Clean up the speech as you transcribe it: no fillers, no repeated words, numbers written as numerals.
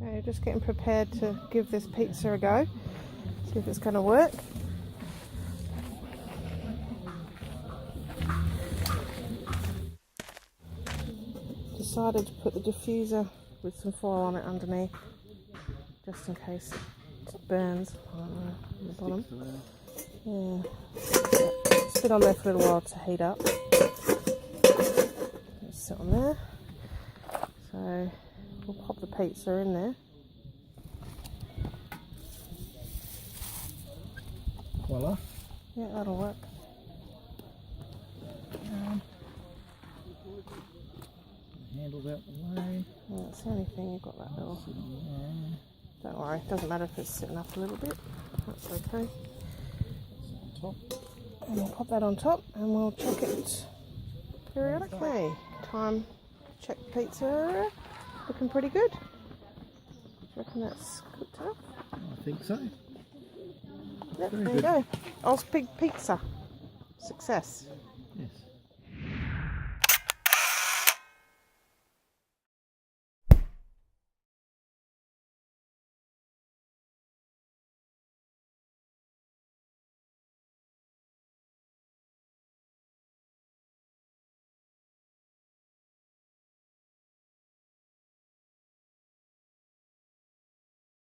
Okay, just getting prepared to give this pizza a go. See if it's going to work. Decided to put the diffuser with some foil on it underneath, just in case it burns on the bottom. Yeah, it's been on there for a little while to heat up. Just sit on there. So we'll pop the pizza in there. Voila. Yeah, that'll work. Handles out the way. Yeah, that's the only thing, you've got that little. Don't worry, it doesn't matter if it's sitting up a little bit. That's okay. On top. And we'll pop that on top and we'll check it periodically. Time to check pizza. Looking pretty good. Do you reckon that's good enough? I think so. Yep, Very there good. you go. Oz Pig Pizza. Success.